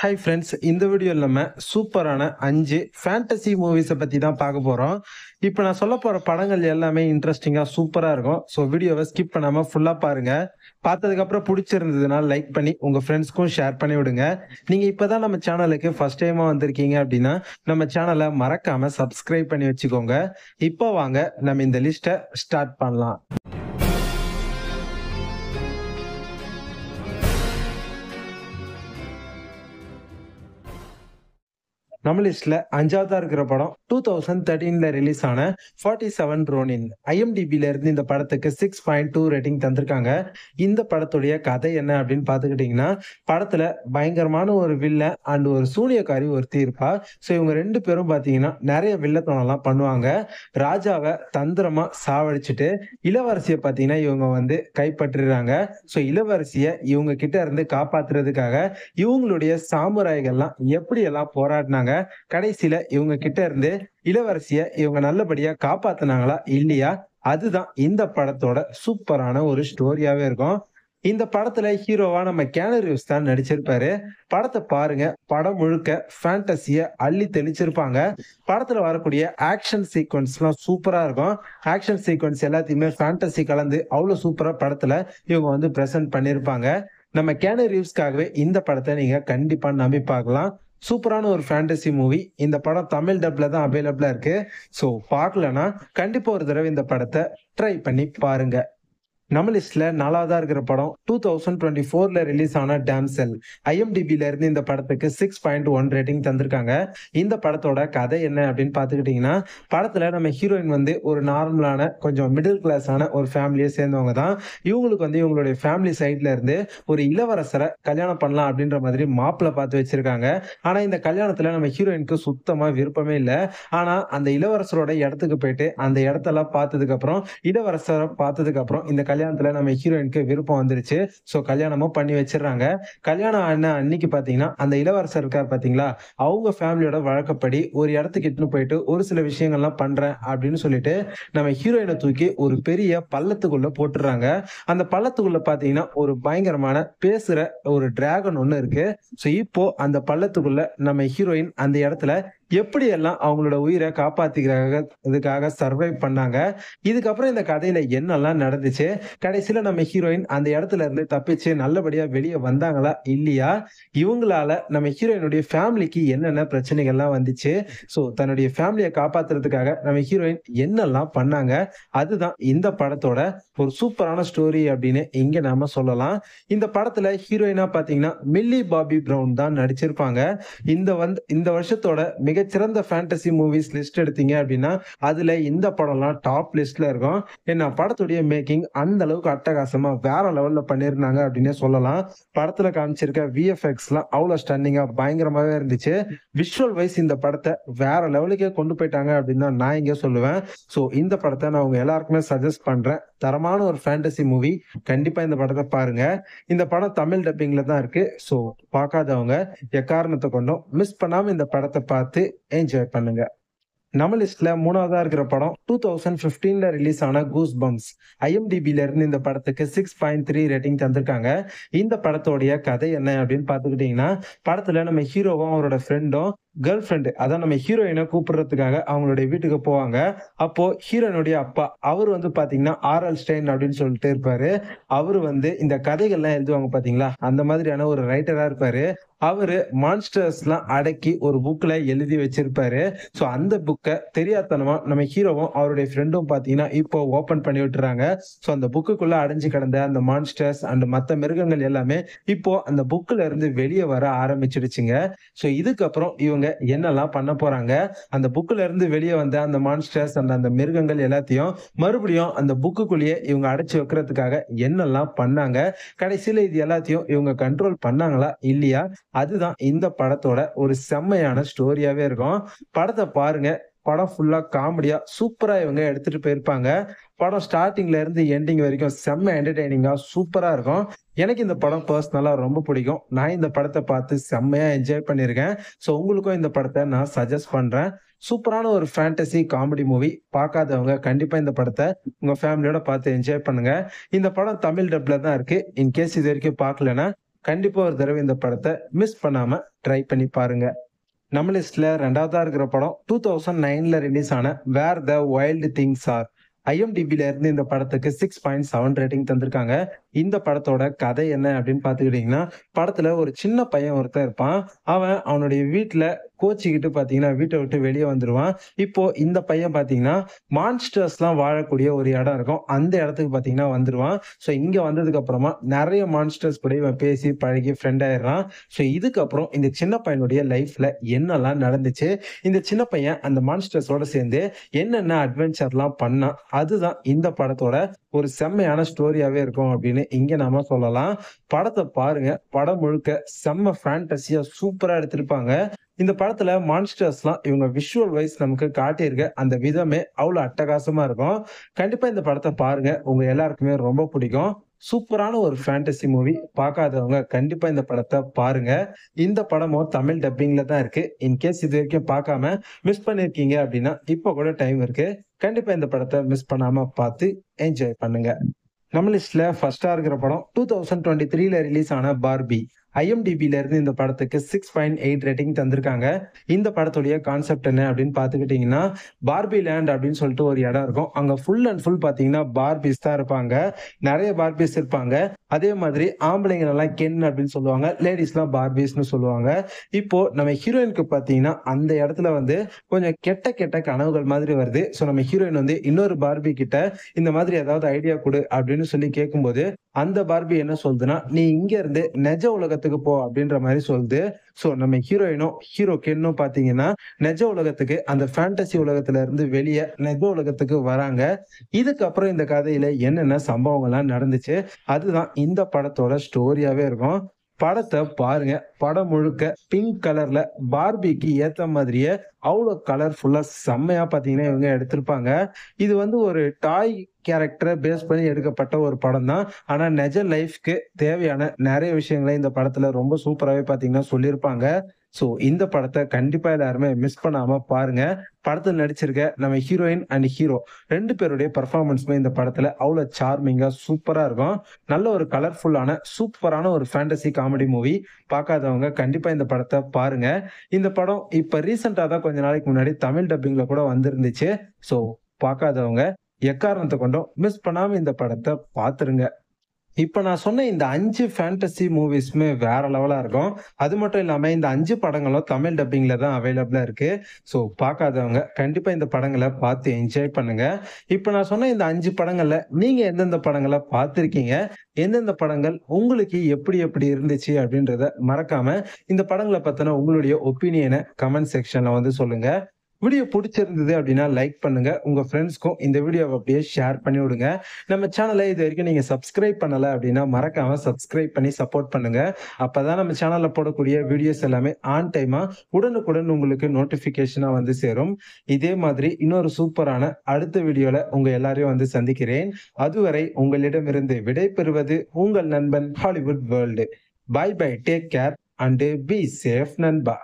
Hi friends, இந்த வீடியோவில் நம்ம சூப்பரான 5 ஃபேண்டசி மூவிஸை பற்றி தான் பார்க்க போகிறோம். இப்போ நான் சொல்ல போகிற படங்கள் எல்லாமே இன்ட்ரெஸ்டிங்காக சூப்பராக இருக்கும். ஸோ வீடியோவை ஸ்கிப் பண்ணாமல் ஃபுல்லாக பாருங்கள். பார்த்ததுக்கப்புறம் பிடிச்சிருந்ததுன்னா லைக் பண்ணி உங்கள் ஃப்ரெண்ட்ஸ்க்கும் ஷேர் பண்ணி விடுங்க. நீங்கள் இப்போ தான் நம்ம சேனலுக்கு ஃபஸ்ட் டைமாக வந்திருக்கீங்க அப்படின்னா நம்ம சேனலை மறக்காமல் சப்ஸ்கிரைப் பண்ணி வச்சுக்கோங்க. இப்போ வாங்க நம்ம இந்த லிஸ்ட்டை ஸ்டார்ட் பண்ணலாம். நம்ம லிஸ்ட்ல 5ஆவதா இருக்கிற படம் 2013ல ரிலீஸ் ஆன 47 ரோனின். IMDbல இருந்து இந்த படத்துக்கு 6.2 ரேட்டிங் தந்திருக்காங்க. இந்த படத்துடைய கதை என்ன அப்படின்னு பாத்துக்கிட்டீங்கன்னா, படத்துல பயங்கரமான ஒரு வில்லன் அண்ட் ஒரு சூனியக்காரி ஒருத்தி இருப்பா. ஸோ இவங்க 2 பேரும் பாத்தீங்கன்னா நிறைய வில்லத்தனம்லாம் பண்ணுவாங்க. ராஜாவை தந்திரமா சாவடிச்சுட்டு இளவரசியை பாத்தீங்கன்னா இவங்க கைப்பற்றிடுறாங்க. ஸோ இளவரசியை இவங்க கிட்ட இருந்து காப்பாத்துறதுக்காக இவங்களுடைய சாமுராய்கள்லாம் எப்படி எல்லாம் போராடினாங்க, கடைசியில இவங்க கிட்ட இருந்து இளவரசிய இவங்க நல்லபடியா காப்பாத்துனாங்களா இல்லையா, அதுதான் இந்த படத்தோட சூப்பரான ஒரு ஸ்டோரியாவே இருக்கும். இந்த படத்துல ஹீரோவா நம்ம கேனு ரீவ்ஸ் தான் நடிச்சிருப்பாரு. படத்தை பாருங்க. படம் முழுக்க ஃபேண்டசிய அள்ளி தெளிச்சிருப்பாங்க. படத்துல வரக்கூடிய ஆக்ஷன் சீக்வன்ஸ் எல்லாம் சூப்பரா இருக்கும். ஆக்ஷன் சீக்வன்ஸ் எல்லாத்தையுமே ஃபேண்டசி கலந்து அவ்வளவு சூப்பரா படத்துல இவங்க பிரசன்ட் பண்ணிருப்பாங்க. நம்ம கேனு ரீவ்ஸ்க்காகவே இந்த படத்தை நீங்க கண்டிப்பா நம்பி பார்க்கலாம். சூப்பரான ஒரு ஃபேண்டசி மூவி. இந்த படம் தமிழ் டப்ல தான் அவைலபிளா இருக்கு. ஸோ பார்க்கலன்னா கண்டிப்பா ஒரு தடவை இந்த படத்தை ட்ரை பண்ணி பாருங்க. நம்ம லிஸ்ட்ல 4ஆவதா இருக்கிற படம் 2024ல ரிலீஸ் ஆன டாம்செல். IMDbல இருந்து இந்த படத்துக்கு 6.1 ரேட்டிங் தந்திருக்காங்க. இந்த படத்தோட கதை என்ன அப்படின்னு பாத்துக்கிட்டீங்கன்னா, படத்துல நம்ம ஹீரோயின் ஒரு நார்மலான கொஞ்சம் மிடில் கிளாஸான ஒரு ஃபேமிலியை சேர்ந்தவங்க தான். இவங்களுக்கு இவங்களுடைய ஃபேமிலி சைட்ல இருந்து ஒரு இளவரசரை கல்யாணம் பண்ணலாம் அப்படின்ற மாதிரி மாப்பிள்ளை பார்த்து வச்சிருக்காங்க. ஆனா இந்த கல்யாணத்துல நம்ம ஹீரோயினுக்கு சுத்தமா விருப்பமே இல்லை. ஆனா அந்த இளவரசரோட இடத்துக்கு போயிட்டு அந்த இடத்தெல்லாம் பார்த்ததுக்கு அப்புறம் இளவரசரை பார்த்ததுக்கு அப்புறம் இந்த கல்யாணத்துல நம்ம ஹீரோயினுக்கு விருப்பம் வந்துருச்சு. சோ கல்யாணமும் பண்ணி வச்சிடறாங்க. கல்யாணம் ஆன அன்னைக்கு பாத்தீங்கன்னா அந்த இளவரசர் இருக்கார் பாத்தீங்களா, அவங்க ஃபேமிலியோட வழக்கப்படி ஒரு இடத்துக்கு இட்டுன்னு போயிட்டு ஒரு சில விஷயங்கள்லாம் பண்றேன் அப்படின்னு சொல்லிட்டு நம்ம ஹீரோயினை தூக்கி ஒரு பெரிய பள்ளத்துக்குள்ள போட்டுறாங்க. அந்த பள்ளத்துக்குள்ள பாத்தீங்கன்னா ஒரு பயங்கரமான பேசுற ஒரு டிராகன் ஒண்ணு இருக்கு. சோ இப்போ அந்த பள்ளத்துக்குள்ள நம்ம ஹீரோயின் அந்த இடத்துல எப்படி எல்லாம் அவங்களோட உயிரை காப்பாத்திக்கிறதுக்காக சர்வைவ் பண்ணாங்க, இதுக்கப்புறம் இந்த கதையில என்னெல்லாம் நடந்துச்சு, கடைசியில நம்ம ஹீரோயின் அந்த இடத்துல இருந்து தப்பிச்சு நல்லபடியா வெளியே வந்தாங்களா இல்லையா, இவங்களால நம்ம ஹீரோயினுடைய ஃபேமிலிக்கு என்னென்ன பிரச்சனைகள்லாம் வந்துச்சு, சோ தன்னுடைய ஃபேமிலியை காப்பாத்துறதுக்காக நம்ம ஹீரோயின் என்னெல்லாம் பண்ணாங்க, அதுதான் இந்த படத்தோட ஒரு சூப்பரான ஸ்டோரி அப்படின்னு இங்க நாம சொல்லலாம். இந்த படத்துல ஹீரோயினா பாத்தீங்கன்னா மில்லி பாபி பிரவுன் தான் நடிச்சிருப்பாங்க. இந்த வருஷத்தோட மிகச்சிறந்த ஃபேண்டசி மூவிஸ் லிஸ்ட் எடுத்தீங்க அப்படின்னா அதுல இந்த படம்லாம் டாப் லிஸ்ட்ல இருக்கும். ஏன்னா படத்துடைய மேக்கிங் அந்த அளவுக்கு அட்டகாசமா வேற லெவல்ல பண்ணிருந்தாங்க அப்படின்னே சொல்லலாம். படத்துல காமிச்சிருக்க VFX எல்லாம் அவ்வளவு ஸ்டன்னிங்கா பயங்கரமாவே இருந்துச்சு. விஷுவல் வைஸ் இந்த படத்தை வேற லெவலுக்கே கொண்டு போயிட்டாங்க அப்படின்னு தான் நான் இங்க சொல்லுவேன். சோ இந்த படத்தை நான் உங்க எல்லாருக்குமே சஜஸ்ட் பண்றேன். தரமான ஒரு ஃபேண்டசி மூவி. கண்டிப்பா இந்த படத்தை பாருங்க. இந்த படம் தமிழ் டப்பிங்ல தான் இருக்கு. சோ பார்க்காதவங்க எக்காரணத்தை கொண்டும் மிஸ் பண்ணாம இந்த படத்தை பார்த்து என்ஜாய் பண்ணுங்க. நம்ம லிஸ்ட்ல 3ஆவதா இருக்கிற படம் 2015ல ரிலீஸ் ஆன கூஸ் பம்ப்ஸ். IMDbல இருந்து இந்த படத்துக்கு 6.3 ரேட்டிங் தந்திருக்காங்க. இந்த படத்தோடைய கதை என்ன அப்படின்னு பாத்துக்கிட்டீங்கன்னா, படத்துல நம்ம ஹீரோவும் அவரோட ஃப்ரெண்டும் கேர்ள் ஃப்ரெண்டு, அதான் நம்ம ஹீரோயினை கூப்பிடுறதுக்காக அவங்களுடைய வீட்டுக்கு போவாங்க. அப்போ ஹீரோயினுடைய அப்பா அவர் பாத்தீங்கன்னா RL ஸ்டெயின் அப்படின்னு சொல்லிட்டு இருப்பாரு. அவரு இந்த கதைகள்லாம் எழுதுவாங்க பாத்தீங்களா, அந்த மாதிரியான ஒரு ரைட்டரா இருப்பாரு. அவரு மான்ஸ்டர்ஸ் எல்லாம் அடக்கி ஒரு புக்ல எழுதி வச்சிருப்பாரு. சோ அந்த புக்கை தெரியாதனமா நம்ம ஹீரோவும் அவருடைய ஃப்ரெண்டும் பாத்தீங்கன்னா இப்போ ஓபன் பண்ணி விட்டுறாங்க. சோ அந்த புக்குக்குள்ள அடைஞ்சு கிடந்த அந்த மான்ஸ்டர்ஸ் அண்ட் மத்த மிருகங்கள் எல்லாமே இப்போ அந்த புக்ல இருந்து வெளியே வர ஆரம்பிச்சிடுச்சுங்க. சோ இதுக்கப்புறம் இவங்க என்னெல்லாம் பண்ண போறாங்க, அந்த புக்ல இருந்து வெளியே வந்த அந்த மான்ஸ்டர்ஸ் அண்ட் அந்த மிருகங்கள் எல்லாத்தையும் மறுபடியும் அந்த புக்குக்குள்ளேயே இவங்க அடைச்சு வைக்கிறதுக்காக என்னெல்லாம் பண்ணாங்க, கடைசியில இது எல்லாத்தையும் இவங்க கண்ட்ரோல் பண்ணாங்களா இல்லையா, அதுதான் இந்த படத்தோட ஒரு செம்மையான ஸ்டோரியாவே இருக்கும். படத்தை பாருங்க. படம் ஃபுல்லா காமெடியா சூப்பரா இவங்க எடுத்துட்டு போயிருப்பாங்க. படம் ஸ்டார்டிங்ல இருந்து எண்டிங் வரைக்கும் செம்ம என்டர்டைனிங்கா சூப்பரா இருக்கும். எனக்கு இந்த படம் பர்சனலா ரொம்ப பிடிக்கும். நான் இந்த படத்தை பார்த்து செம்மையா என்ஜாய் பண்ணியிருக்கேன். ஸோ உங்களுக்கும் இந்த படத்தை நான் சஜஸ்ட் பண்றேன். சூப்பரான ஒரு ஃபேண்டசி காமெடி மூவி. பார்க்காதவங்க கண்டிப்பா இந்த படத்தை உங்க ஃபேமிலியோட பார்த்து என்ஜாய் பண்ணுங்க. இந்த படம் தமிழ் டப்ல தான் இருக்கு. இன்கேஸ் இது வரைக்கும் பார்க்கலன்னா கண்டிப்பா ஒரு தடவை இந்த படத்த மிஸ் பண்ணாம ட்ரை பண்ணி பாருங்க. நம்ம லிஸ்ட்ல 2வதா இருக்கிற படம் 2009ல ரிலீஸ் ஆன வேர் த வைல்ட் திங்ஸ் ஆர். IMDbல இருந்து இந்த படத்துக்கு 6.7 ரேட்டிங் தந்திருக்காங்க. இந்த படத்தோட கதை என்ன அப்படின்னு பார்த்துக்கிட்டீங்கன்னா, படத்துல ஒரு சின்ன பையன் ஒருத்தன் இருப்பான். அவன் அவனுடைய வீட்ல கோச்சிக்கிட்டு பார்த்தீங்கன்னா, வீட்ட விட்டு வெளிய வந்துருவான். இப்போ இந்த பையன் பார்த்தீங்கன்னா, மான்ஸ்டர்ஸ்லாம் வாழக்கூடிய ஒரு இடம் இருக்கும். அந்த இடத்துக்கு பார்த்தீங்கன்னா வந்துருவான். ஸோ இங்க வந்ததுக்கு அப்புறமா நெறைய மான்ஸ்டர்ஸ் கூட இவன் பேசி, பழகி ஃப்ரெண்ட் ஆயிடுறான். ஸோ இதுக்கப்புறம் இந்த சின்ன பையனுடைய லைஃப்ல என்னலாம் நடந்துச்சு? இந்த சின்ன பையன் அந்த மான்ஸ்டர்ஸோட சேர்ந்து என்னென்ன அட்வென்ச்சர்லாம் பண்ணான்? அதுதான் இந்த படத்தோட ஒரு செம்மையான ஸ்டோரியாவே இருக்கும் அப்படின்னு இங்க நாம சொல்லலாம். படத்த பாருங்க. படம் முழுக்க செம்ம ஃபேண்டஸியா சூப்பரா எடுத்திருப்பாங்க. இந்த படத்துல மான்ஸ்டர்ஸ்லாம் இவங்க விஷுவல் வைஸ் நமக்கு காட்டியிருக்க அந்த விதமே அவ்வளோ அட்டகாசமா இருக்கும். கண்டிப்பா இந்த படத்த பாருங்க. உங்க எல்லாருக்குமே ரொம்ப பிடிக்கும். சூப்பரான ஒரு ஃபேண்டசி மூவி. பார்க்காதவங்க கண்டிப்பா இந்த படத்த பாருங்க. இந்த படமும் தமிழ் டப்பிங்ல தான் இருக்கு. இன்கேஸ் இதுவரைக்கும் பார்க்காம மிஸ் பண்ணியிருக்கீங்க அப்படின்னா, இப்ப கூட டைம் இருக்கு. கண்டிப்பா இந்த படத்த மிஸ் பண்ணாம பார்த்து என்ஜாய் பண்ணுங்க. நம்ம லிஸ்ட்ல ஃபர்ஸ்ட்டா இருக்கிற படம் 2023ல ரிலீஸ் ஆன பார்பி. IMDbல இருந்து இந்த படத்துக்கு 6.8 ரேட்டிங் தந்திருக்காங்க. இந்த படத்துடைய கான்செப்ட் என்ன அப்படின்னு பார்த்துக்கிட்டீங்கன்னா, பார்பி லேண்ட் அப்படின்னு சொல்லிட்டு ஒரு இடம் இருக்கும். அங்க ஃபுல் அண்ட் ஃபுல் பார்த்தீங்கன்னா பார்பிஸ் தான் இருப்பாங்க. நெறைய பார்பிஸ் இருப்பாங்க. அதே மாதிரி ஆம்பளைங்க எல்லாம் கென் அப்படின்னு சொல்லுவாங்க. லேடீஸ்லாம் பார்பிஸ்ன்னு சொல்லுவாங்க. இப்போ நம்ம ஹீரோயினுக்கு பார்த்தீங்கன்னா, அந்த இடத்துல வந்து கொஞ்சம் கெட்ட கெட்ட கனவுகள் மாதிரி வருது. ஸோ நம்ம ஹீரோயின் வந்து இன்னொரு பார்பி கிட்ட இந்த மாதிரி ஏதாவது ஐடியா குடு அப்படின்னு சொல்லி கேட்கும்போது, அந்த பார்பி என்ன சொல்லுதுன்னா, "நீ இங்க இருந்து நெஜ உலகத்துக்கு போ" அப்படின்ற மாரி சொல்லுது. ஸோ நம்ம ஹீரோயினும், ஹீரோ கென்னும் பார்த்தீங்கன்னா, நெஜ உலகத்துக்கு அந்த ஃபேண்டசி உலகத்துல இருந்து வெளிய நெஜ உலகத்துக்கு வராங்க. இதுக்கப்புறம் இந்த கதையில என்னென்ன சம்பவங்கள்லாம் நடந்துச்சு, அதுதான் இந்த படத்தோட ஸ்டோரியாவே இருக்கும். படத்த பாருங்க. படம் முழுக்க பிங்க் கலர்ல பார்பிக்கு ஏத்த மாதிரியே அவ்ளோ கலர்ஃபுல்லா செம்மையா பார்த்தீங்கன்னா, இவங்க எடுத்திருப்பாங்க. இது வந்து ஒரு டாய் கேரக்டர பேஸ் பண்ணி எடுக்கப்பட்ட ஒரு படம் தான். ஆனா நெஜ லைஃப்க்கு தேவையான நெறைய விஷயங்கள இந்த படத்துல ரொம்ப சூப்பராவே பார்த்தீங்கன்னா சொல்லியிருப்பாங்க. ஸோ இந்த படத்த கண்டிப்பா எல்லாருமே மிஸ் பண்ணாம பாருங்க. படத்துல நடிச்சிருக்க நம்ம ஹீரோயின் அண்ட் ஹீரோ 2 பேருடைய பெர்ஃபார்மன்ஸுமே இந்த படத்துல அவ்ளோ சார்மிங்கா சூப்பரா இருக்கும். நல்ல ஒரு கலர்ஃபுல்லான சூப்பரான ஒரு ஃபேண்டசி காமெடி மூவி. பார்க்காதவங்க கண்டிப்பா இந்த படத்த பாருங்க. இந்த படம் இப்ப ரீசென்ட்டா தான் கொஞ்ச நாளைக்கு முன்னாடி தமிழ் டப்பிங்ல கூட வந்திருந்துச்சு. ஸோ பார்க்காதவங்க எக்காரணத்த கொண்டும் மிஸ் பண்ணாம இந்த படத்த பார்த்துருங்க. இப்ப நான் சொன்ன இந்த 5 ஃபேண்டசி மூவிஸுமே வேற லெவலா இருக்கும். அது மட்டும் இல்லாம இந்த 5 படங்களும் தமிழ் டப்பிங்ல தான் அவைலபிளா இருக்கு. ஸோ பார்க்காதவங்க கண்டிப்பா இந்த படங்கள பார்த்து என்ஜாய் பண்ணுங்க. இப்ப நான் சொன்ன இந்த 5 படங்கள்ல நீங்க எந்தெந்த படங்கள பார்த்திருக்கீங்க? எந்தெந்த படங்கள் உங்களுக்கு எப்படி எப்படி இருந்துச்சு? அப்படின்றத மறக்காம இந்த படங்கள பத்தின உங்களுடைய ஒப்பீனியன கமெண்ட் செக்ஷன்ல வந்து சொல்லுங்க. வீடியோ புடிச்சிருந்தது அப்படின்னா லைக் பண்ணுங்க. உங்க ஃப்ரெண்ட்ஸ்க்கும் இந்த வீடியோவ அப்படியே ஷேர் பண்ணி விடுங்க. நம்ம சேனல இதுவரைக்கும் நீங்க சப்ஸ்கிரைப் பண்ணல அப்படின்னா, மறக்காம சப்ஸ்கிரைப் பண்ணி சப்போர்ட் பண்ணுங்க. அப்பதான் நம்ம சேனல்ல போடக்கூடிய வீடியோஸ் எல்லாமே ஆன் டைமா உடனுக்குடன் உங்களுக்கு நோட்டிஃபிகேஷனா வந்து சேரும். இதே மாதிரி இன்னொரு சூப்பரான அடுத்த வீடியோல உங்க எல்லாரையும் வந்து சந்திக்கிறேன். அதுவரை உங்களிடமிருந்து விடை பெறுவது உங்கள் நண்பன் Hollywood world. Bye bye. Take care and be safe நண்பா.